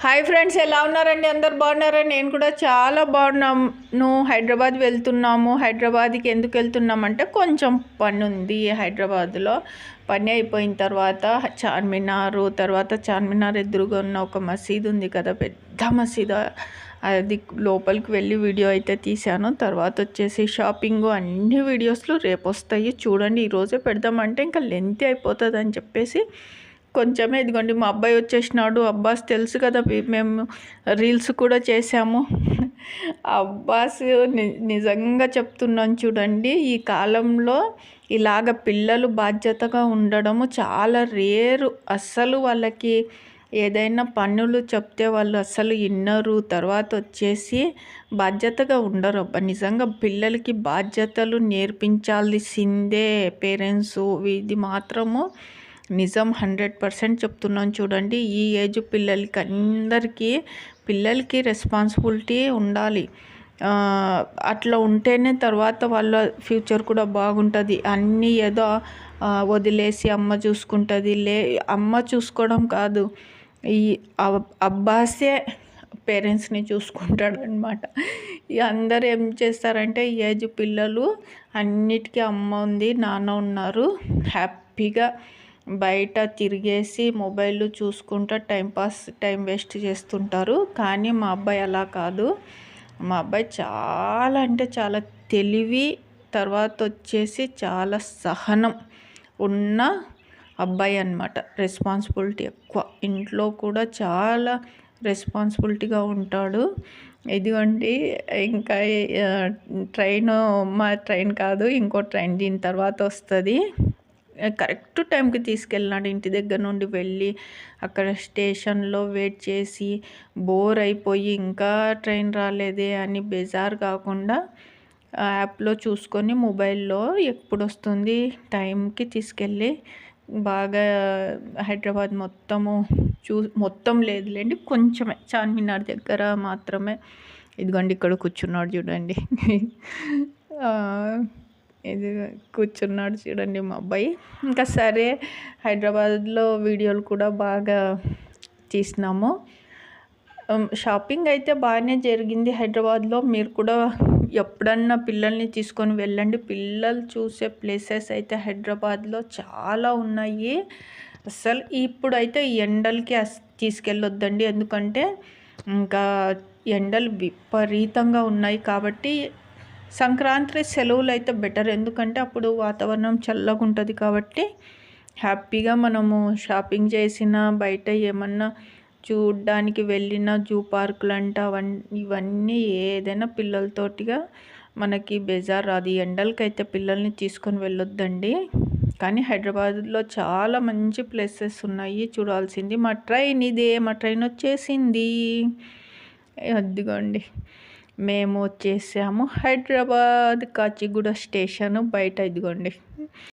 Hi friends, ఎలా ఉన్నారండి? అందరు బాగున్నారండి? నేను కూడా చాలా బాగున్నాను. హైదరాబాద్ వెళ్తున్నాము. హైదరాబాద్కి ఎందుకు వెళ్తున్నామంటే కొంచెం పని ఉంది హైదరాబాద్లో. పని అయిపోయిన తర్వాత చార్మినార్ ఎదురుగా ఉన్న ఒక మసీదు ఉంది కదా, పెద్ద మసీదు. అది లోపలికి వెళ్ళి వీడియో అయితే తీశాను. తర్వాత వచ్చేసి షాపింగ్ అన్ని వీడియోస్లు రేపు వస్తాయి చూడండి. ఈరోజే పెడదామంటే ఇంకా లెంత్ అయిపోతుంది అని చెప్పేసి కొంచెమే. ఇదిగోండి మా అబ్బాయి వచ్చేసినాడు. అబ్బాస్ తెలుసు కదా, మేము రీల్స్ కూడా చేసాము. అబ్బాస్ నిజంగా చెప్తున్నాను చూడండి, ఈ కాలంలో ఇలాగ పిల్లలు బాధ్యతగా ఉండడము చాలా రేరు. అస్సలు వాళ్ళకి ఏదైనా పనులు చెప్తే వాళ్ళు అస్సలు వినరు. తర్వాత వచ్చేసి బాధ్యతగా ఉండరు. అబ్బా, నిజంగా పిల్లలకి బాధ్యతలు నేర్పించాల్సిందే పేరెంట్స్. ఇది మాత్రము నిజం, 100% చెప్తున్నాను చూడండి. ఈ ఏజ్ పిల్లలకి రెస్పాన్సిబిలిటీ ఉండాలి. అట్లా ఉంటేనే తర్వాత వాళ్ళ ఫ్యూచర్ కూడా బాగుంటుంది. అన్నీ ఏదో వదిలేసి అమ్మ చూసుకుంటుంది. అమ్మ చూసుకోవడం కాదు, ఈ అబ్బాసే పేరెంట్స్ని చూసుకుంటాడు అనమాట. అందరూ ఏం చేస్తారంటే, ఈ ఏజ్ పిల్లలు అన్నిటికీ అమ్మ ఉంది, నాన్న ఉన్నారు, హ్యాపీగా బయట తిరిగేసి మొబైల్ చూసుకుంటూ టైం వేస్ట్ చేస్తుంటారు. కానీ మా అబ్బాయి అలా కాదు. మా అబ్బాయి చాలా అంటే చాలా తెలివి, తర్వాత వచ్చేసి చాలా సహనం ఉన్న అబ్బాయి అన్నమాట. రెస్పాన్సిబిలిటీ ఎక్కువ, ఇంట్లో కూడా చాలా రెస్పాన్సిబిలిటీగా ఉంటాడు. ఇదిగోండి ఇంకా ట్రైన్ కాదు, ఇంకో ట్రైన్ దీని తర్వాత వస్తుంది. కరెక్ట్ టైంకి తీసుకెళ్ళినాడు. ఇంటి దగ్గర నుండి వెళ్ళి అక్కడ స్టేషన్లో వెయిట్ చేసి బోర్ అయిపోయి ఇంకా ట్రైన్ రాలేదే అని బేజారు కాకుండా యాప్లో చూసుకొని మొబైల్లో ఎప్పుడు వస్తుంది టైంకి తీసుకెళ్ళి బాగా హైదరాబాద్ మొత్తం లేదులేండి, కొంచెమే చార్మినార్ దగ్గర మాత్రమే. ఇదిగోండి ఇక్కడ కూర్చున్నాడు చూడండి. ఇది కూర్చున్నాడు చూడండి మా అబ్బాయి. ఇంకా సరే, హైదరాబాద్లో వీడియోలు కూడా బాగా తీసినాము. షాపింగ్ అయితే బాగానే జరిగింది హైదరాబాద్లో. మీరు కూడా ఎప్పుడన్నా పిల్లల్ని తీసుకొని వెళ్ళండి. పిల్లలు చూసే ప్లేసెస్ అయితే హైదరాబాద్లో చాలా ఉన్నాయి. అసలు ఇప్పుడైతే ఎండలకి తీసుకెళ్ళొద్దండి, ఎందుకంటే ఇంకా ఎండలు విపరీతంగా ఉన్నాయి. కాబట్టి సంక్రాంతి సెలవులు అయితే బెటర్, ఎందుకంటే అప్పుడు వాతావరణం చల్లగా ఉంటుంది. కాబట్టి హ్యాపీగా మనము షాపింగ్ చేసిన, బయట ఏమన్నా చూడ్డానికి వెళ్ళిన, జూ పార్కులు అంట ఇవన్నీ ఏదైనా పిల్లలతోటిగా మనకి బేజార్ రాదు. ఎండలకైతే పిల్లల్ని తీసుకొని వెళ్ళొద్దండి. కానీ హైదరాబాద్లో చాలా మంచి ప్లేసెస్ ఉన్నాయి చూడాల్సింది. మా ట్రైన్ వచ్చేసింది. అదిగోండి, మేము వచ్చేసాము హైదరాబాద్ కాచిగూడ స్టేషను బయట. ఇదిగోండి